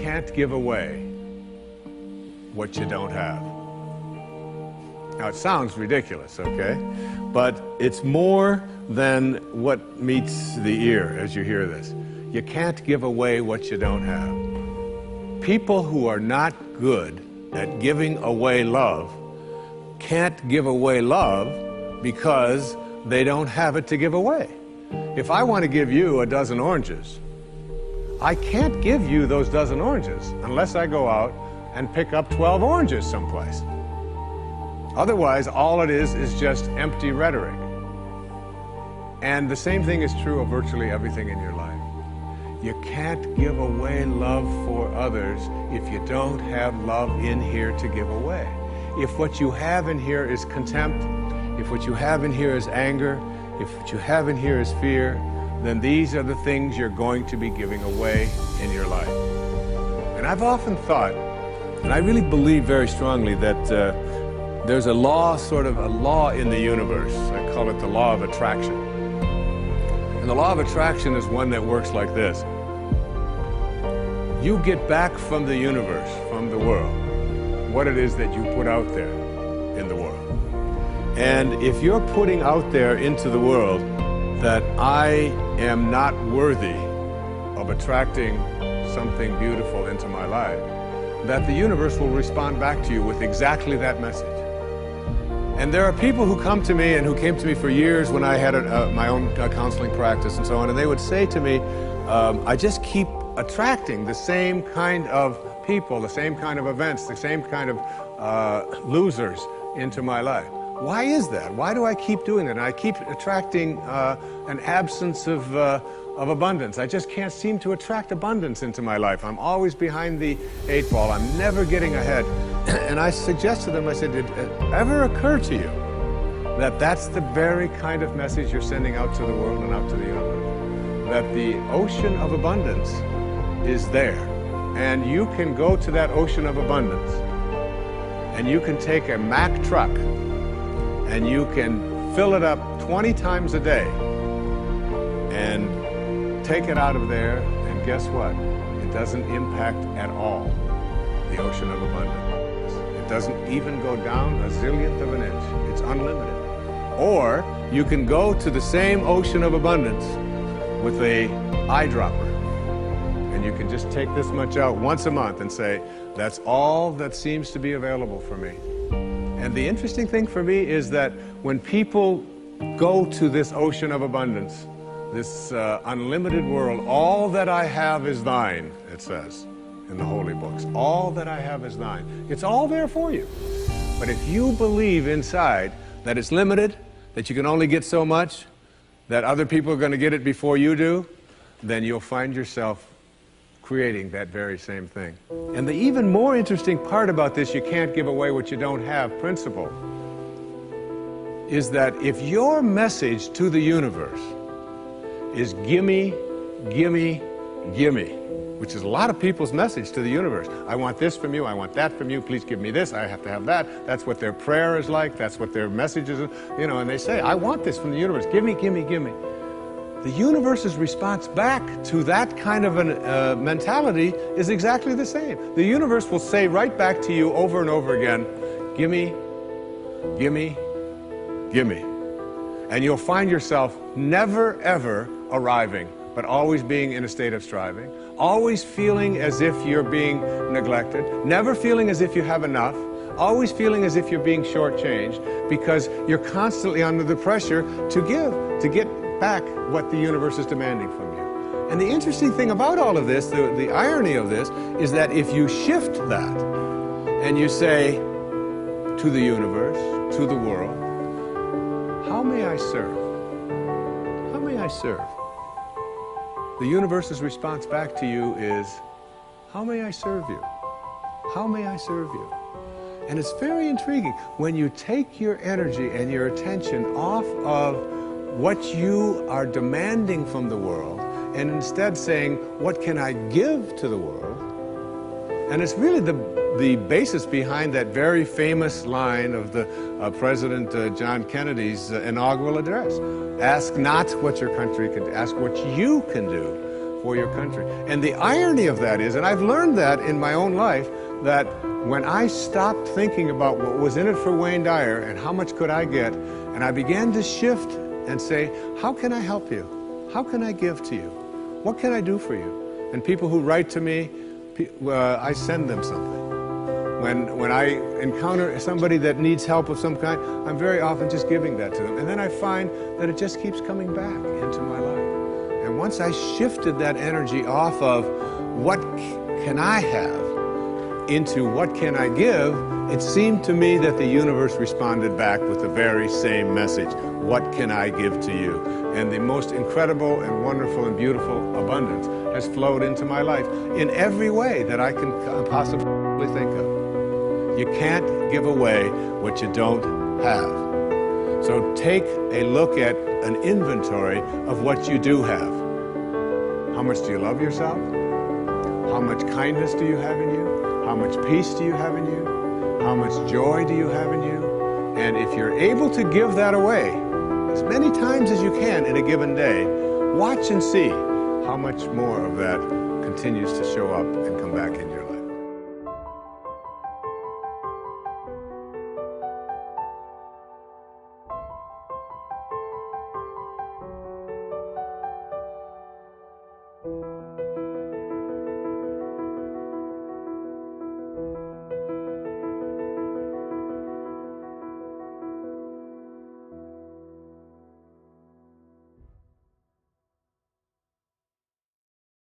can't give away what you don't have. Now, it sounds ridiculous, okay? But it's more than what meets the ear as you hear this. You can't give away what you don't have. People who are not good at giving away love can't give away love because they don't have it to give away. If I want to give you a dozen oranges, I can't give you those dozen oranges unless I go out and pick up 12 oranges someplace. Otherwise, all it is just empty rhetoric. And the same thing is true of virtually everything in your life. You can't give away love for others if you don't have love in here to give away. If what you have in here is contempt, if what you have in here is anger, if what you have in here is fear, then these are the things you're going to be giving away in your life. And I've often thought, and I really believe very strongly that there's a law, sort of a law in the universe. I call it the law of attraction. And the law of attraction is one that works like this. You get back from the universe, from the world, what it is that you put out there in the world. And if you're putting out there into the world that I am not worthy of attracting something beautiful into my life, that the universe will respond back to you with exactly that message. And there are people who come to me and who came to me for years when I had my own counseling practice and so on, and they would say to me, I just keep attracting the same kind of people, the same kind of events, the same kind of losers into my life. Why is that? Why do I keep doing that? And I keep attracting an absence of abundance. I just can't seem to attract abundance into my life. I'm always behind the 8 ball. I'm never getting ahead. And I suggest to them, I said, did it ever occur to you that that's the very kind of message you're sending out to the world and out to the universe? That the ocean of abundance is there. And you can go to that ocean of abundance and you can take a Mack truck and you can fill it up 20 times a day and take it out of there, and guess what? It doesn't impact at all the ocean of abundance. It doesn't even go down a zillionth of an inch. It's unlimited. Or you can go to the same ocean of abundance with a eyedropper, and you can just take this much out once a month and say, that's all that seems to be available for me. And the interesting thing for me is that when people go to this ocean of abundance, this unlimited world, all that I have is thine, it says in the holy books. All that I have is thine. It's all there for you. But if you believe inside that it's limited, that you can only get so much, that other people are going to get it before you do, then you'll find yourself creating that very same thing. And the even more interesting part about this, you can't give away what you don't have principle, is that if your message to the universe is gimme, gimme, gimme, which is a lot of people's message to the universe. I want this from you, I want that from you, please give me this, I have to have that. That's what their prayer is like, that's what their message is, you know, and they say, I want this from the universe, gimme, gimme, gimme. The universe's response back to that kind of a mentality is exactly the same. The universe will say right back to you over and over again, gimme, gimme, gimme. And you'll find yourself never ever arriving, but always being in a state of striving, always feeling as if you're being neglected, never feeling as if you have enough, always feeling as if you're being shortchanged, because you're constantly under the pressure to give, to get back what the universe is demanding from you. And the interesting thing about all of this, the irony of this, is that if you shift that and you say to the universe, to the world, how may I serve? How may I serve? The universe's response back to you is, how may I serve you? How may I serve you? And it's very intriguing. When you take your energy and your attention off of what you are demanding from the world, and instead saying, what can I give to the world? And it's really the basis behind that very famous line of the President John Kennedy's inaugural address. Ask not what your country can do, ask what you can do for your country. And the irony of that is, and I've learned that in my own life, that when I stopped thinking about what was in it for Wayne Dyer and how much could I get, and I began to shift and say, how can I help you? How can I give to you? What can I do for you? And people who write to me, I send them something. When I encounter somebody that needs help of some kind, I'm very often just giving that to them. And then I find that it just keeps coming back into my life. And once I shifted that energy off of what can I have into what can I give, it seemed to me that the universe responded back with the very same message. What can I give to you? And the most incredible and wonderful and beautiful abundance has flowed into my life in every way that I can possibly think of. You can't give away what you don't have. So take a look at an inventory of what you do have. How much do you love yourself? How much kindness do you have in you? How much peace do you have in you? How much joy do you have in you? And if you're able to give that away as many times as you can in a given day, watch and see how much more of that continues to show up and come back in your life.